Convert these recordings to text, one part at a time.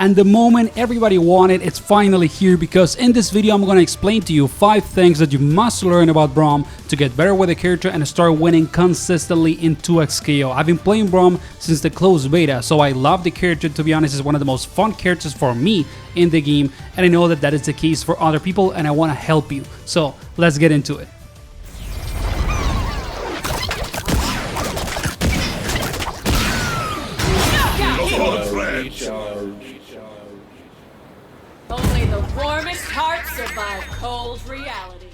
And the moment everybody wanted, it's finally here, because in this video I'm going to explain to you 5 things that you must learn about Braum to get better with the character and start winning consistently in 2x KO. I've been playing Braum since the closed beta, so I love the character. To be honest, it's one of the most fun characters for me in the game, and I know that that is the case for other people, and I want to help you. So let's get into it. Only the warmest hearts survive cold reality.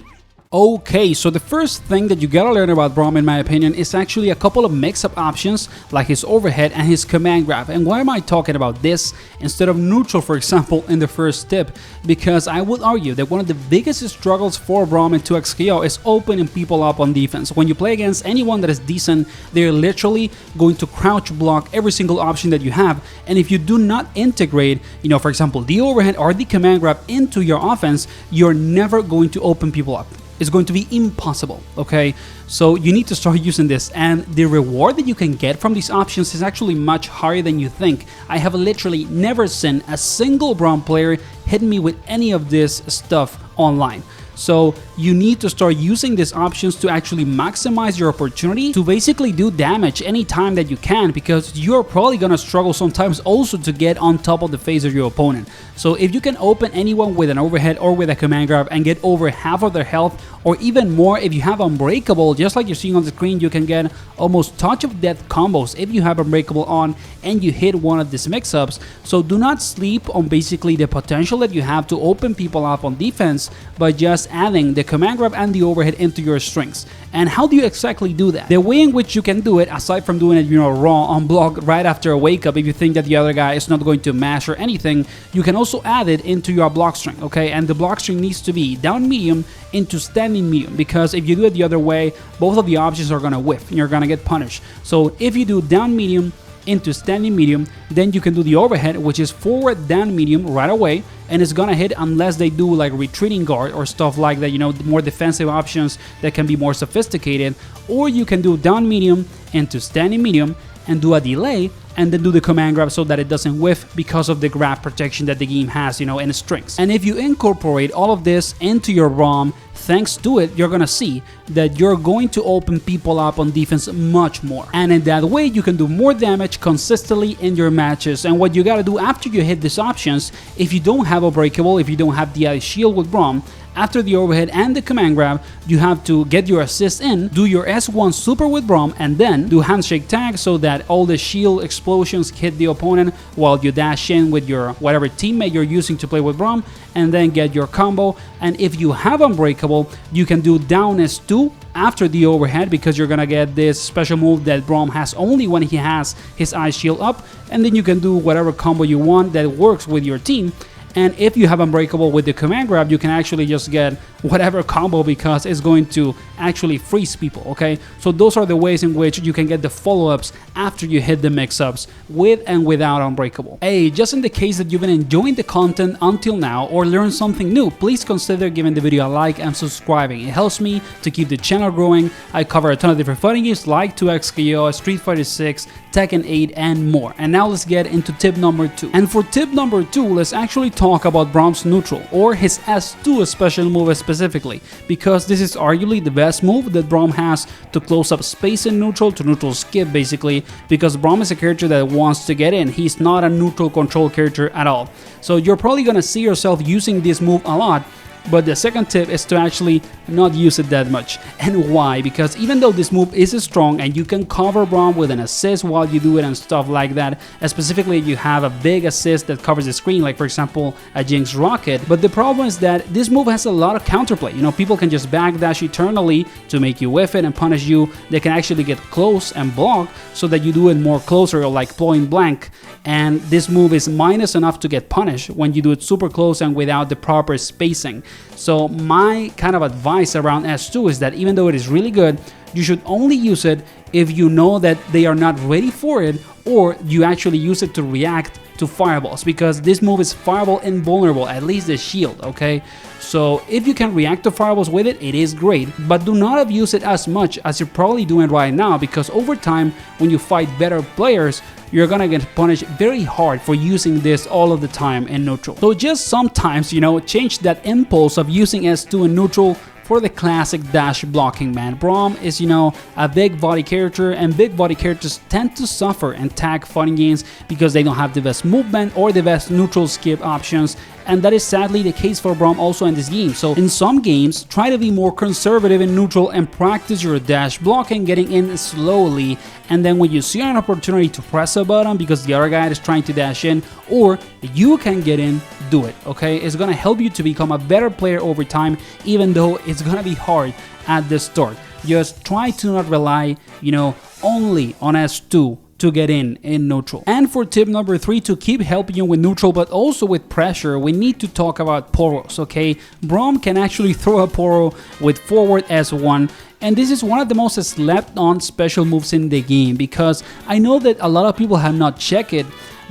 Okay, so the first thing that you gotta learn about Braum, in my opinion, is actually a couple of mix-up options like his overhead and his command grab. And why am I talking about this instead of neutral, for example, in the first tip? Because I would argue that one of the biggest struggles for Braum in 2x KO is opening people up on defense. When you play against anyone that is decent, they're literally going to crouch block every single option that you have. And if you do not integrate, for example, the overhead or the command grab into your offense, you're never going to open people up. It's going to be impossible, okay? So you need to start using this, and the reward that you can get from these options is actually much higher than you think. I have literally never seen a single Braum player hit me with any of this stuff online. So you need to start using these options to actually maximize your opportunity to basically do damage anytime that you can, because you're probably gonna struggle sometimes also to get on top of the face of your opponent. So if you can open anyone with an overhead or with a command grab and get over half of their health, or even more if you have Unbreakable, just like you're seeing on the screen, you can get almost touch of death combos if you have Unbreakable on and you hit one of these mix-ups. So do not sleep on basically the potential that you have to open people up on defense by just adding the command grab and the overhead into your strings. And how do you exactly do that? The way in which you can do it, aside from doing it raw on block right after a wake up, if you think that the other guy is not going to mash or anything, you can also add it into your block string, okay? And the block string needs to be down medium into standing medium, because if you do it the other way, both of the options are gonna whiff and you're gonna get punished. So if you do down medium into standing medium, then you can do the overhead, which is forward down medium right away, and it's gonna hit unless they do like retreating guard or stuff like that, more defensive options that can be more sophisticated. Or you can do down medium into standing medium and do a delay, and then do the command grab so that it doesn't whiff because of the grab protection that the game has, in strings. And if you incorporate all of this into your Braum, thanks to it, you're gonna see that you're going to open people up on defense much more. And in that way, you can do more damage consistently in your matches. And what you gotta do after you hit these options, if you don't have Unbreakable, if you don't have the shield with Braum, after the overhead and the command grab, you have to get your assist in, do your S1 super with Braum, and then do handshake tag so that all the shield explosions hit the opponent while you dash in with your whatever teammate you're using to play with Braum, and then get your combo. And if you have Unbreakable, you can do down S2 after the overhead, because you're gonna get this special move that Braum has only when he has his ice shield up, and then you can do whatever combo you want that works with your team. And if you have Unbreakable with the command grab, you can actually just get whatever combo, because it's going to actually freeze people, okay? So those are the ways in which you can get the follow-ups after you hit the mix-ups with and without Unbreakable. Hey, just in the case that you've been enjoying the content until now or learned something new, please consider giving the video a like and subscribing. It helps me to keep the channel growing. I cover a ton of different fighting games like 2x KO, Street Fighter 6, Tekken 8, and more. And now let's get into tip number 2. And for tip number 2, let's actually talk about Braum's neutral, or his S2 special move specifically, because this is arguably the best move that Braum has to close up space in neutral, to neutral skip basically, because Braum is a character that wants to get in. He's not a neutral control character at all. So you're probably gonna see yourself using this move a lot, but the second tip is to actually not use it that much. And why? Because even though this move is strong and you can cover Braum with an assist while you do it and stuff like that, specifically if you have a big assist that covers the screen, like for example a Jinx Rocket, but the problem is that this move has a lot of counterplay. People can just backdash eternally to make you whiff it and punish you. They can actually get close and block so that you do it more closer, or like point blank, and this move is minus enough to get punished when you do it super close and without the proper spacing. So my kind of advice around S2 is that even though it is really good, you should only use it if you know that they are not ready for it, or you actually use it to react to fireballs, because this move is fireball invulnerable, at least the shield, okay? So if you can react to fireballs with it, it is great, but do not abuse it as much as you're probably doing right now, because over time, when you fight better players, you're gonna get punished very hard for using this all of the time in neutral. So just sometimes, you know, change that impulse of using S2 in neutral for the classic dash blocking, man. Braum is, you know, a big body character, and big body characters tend to suffer in tag fighting games because they don't have the best movement or the best neutral skip options, and that is sadly the case for Braum also in this game. So in some games, try to be more conservative in neutral and practice your dash blocking, getting in slowly, and then when you see an opportunity to press a button because the other guy is trying to dash in, or you can get in, do it, okay? It's gonna help you to become a better player over time, even though it's gonna be hard at the start. Just try to not rely, you know, only on S2 to get in neutral. And for tip number 3, to keep helping you with neutral but also with pressure, we need to talk about Poros, okay? Braum can actually throw a Poro with forward S1, and this is one of the most slept on special moves in the game, because I know that a lot of people have not checked it,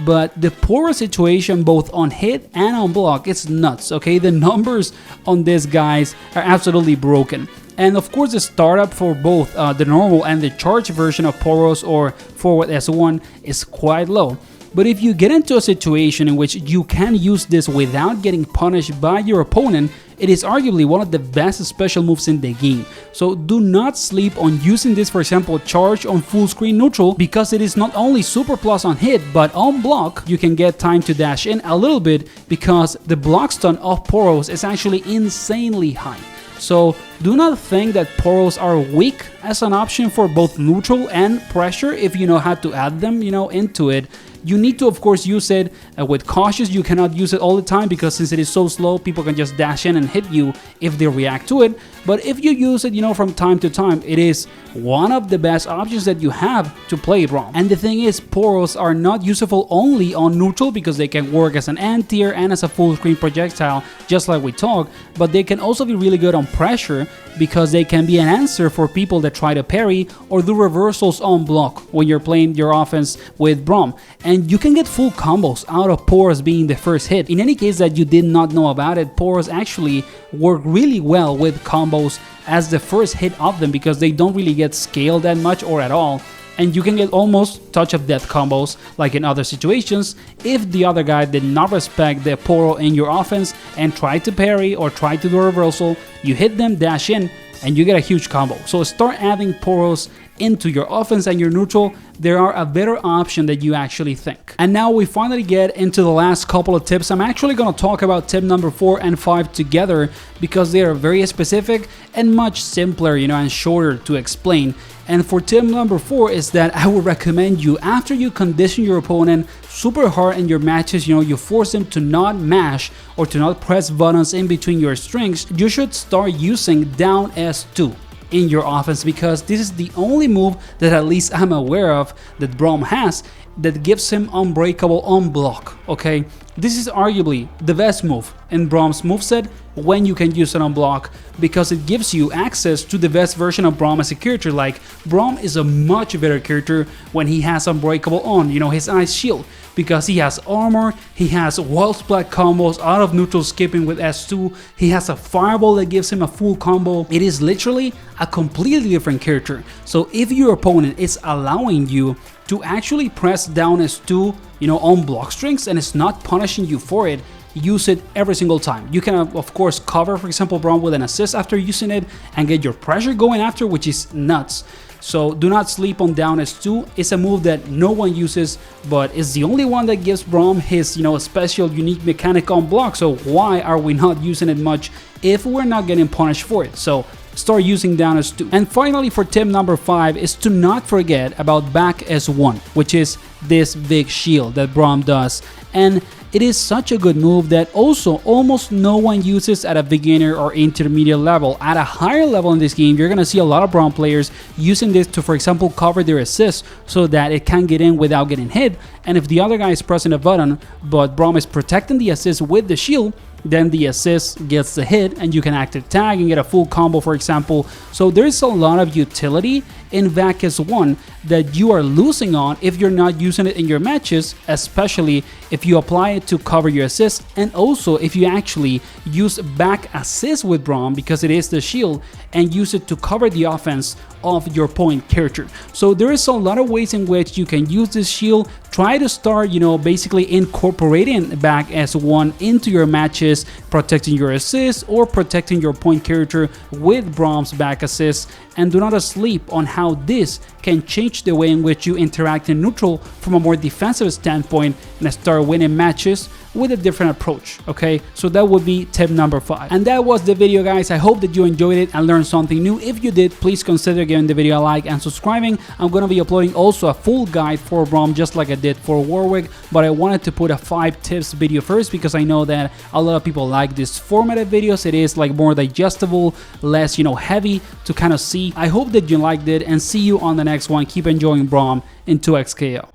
but the Poro situation both on hit and on block, it's nuts, okay? The numbers on these guys are absolutely broken. And of course the startup for both the normal and the charge version of Poros or forward S1 is quite low. But if you get into a situation in which you can use this without getting punished by your opponent, it is arguably one of the best special moves in the game. So do not sleep on using this, for example, charge on full screen neutral, because it is not only super plus on hit, but on block you can get time to dash in a little bit, because the block stun of Poros is actually insanely high. So do not think that Poros are weak as an option for both neutral and pressure if you know how to add them, you know, into it. You need to, of course, use it with cautious. You cannot use it all the time, because since it is so slow, people can just dash in and hit you if they react to it. But if you use it, you know, from time to time, it is one of the best options that you have to play Braum. And the thing is, Poros are not useful only on neutral, because they can work as an anti-tier and as a full screen projectile, just like we talked, but they can also be really good on pressure, because they can be an answer for people that try to parry or do reversals on block when you're playing your offense with Braum. And you can get full combos out of Poros being the first hit. In any case that you did not know about it, Poros actually work really well with combos as the first hit of them, because they don't really get scaled that much or at all. And you can get almost touch of death combos like in other situations if the other guy did not respect the Poro in your offense and try to parry or try to do a reversal. You hit them, dash in, and you get a huge combo. So start adding Poros into your offense and your neutral. There are a better option that you actually think. And now we finally get into the last couple of tips. I'm actually going to talk about tip number 4 and 5 together, because they are very specific and much simpler, you know, and shorter to explain. And for tip number 4 is that I would recommend you, after you condition your opponent super hard in your matches, you know, you force them to not mash or to not press buttons in between your strings, you should start using down S2 in your offense, because this is the only move that at least I'm aware of that Braum has that gives him Unbreakable on block, okay? This is arguably the best move in Braum's moveset when you can use it on block, because it gives you access to the best version of Braum as a character. Like, Braum is a much better character when he has Unbreakable on, you know, his ice shield, because he has armor, he has wall splat combos out of neutral skipping with S2, he has a fireball that gives him a full combo. It is literally a completely different character. So if your opponent is allowing you to actually press down S2, you know, on block strings, and it's not punishing you for it, use it every single time. You can of course cover, for example, Braum with an assist after using it and get your pressure going after, which is nuts. So do not sleep on down S2. It's a move that no one uses, but it's the only one that gives Braum his, you know, special unique mechanic on block. So why are we not using it much if we're not getting punished for it? So start using down S2. And finally, for tip number 5 is to not forget about back S1, which is this big shield that Braum does. And it is such a good move that also almost no one uses at a beginner or intermediate level. At a higher level in this game, you're going to see a lot of Braum players using this to, for example, cover their assists so that it can get in without getting hit. And if the other guy is pressing a button, but Braum is protecting the assist with the shield, then the assist gets the hit and you can active tag and get a full combo, for example. So there's a lot of utility in VAC S1 that you are losing on if you're not using it in your matches, especially if you apply it to cover your assist, and also if you actually use back assist with Braum, because it is the shield, and use it to cover the offense of your point character. So there is a lot of ways in which you can use this shield. Try to start, basically incorporating back S1 into your matches, protecting your assist or protecting your point character with Braum's back assist, and do not sleep on how this can change the way in which you interact in neutral from a more defensive standpoint and start winning matches with a different approach. Okay, so that would be tip number 5. And that was the video, guys. I hope that you enjoyed it and learned something new. If you did, please consider giving the video a like and subscribing. I'm going to be uploading also a full guide for Braum, just like I did for Warwick, but I wanted to put a 5 tips video first because I know that a lot of people like this formatted videos. It is like more digestible, less heavy to kind of see. I hope that you liked it, and see you on the next one. Keep enjoying Braum in 2XKO.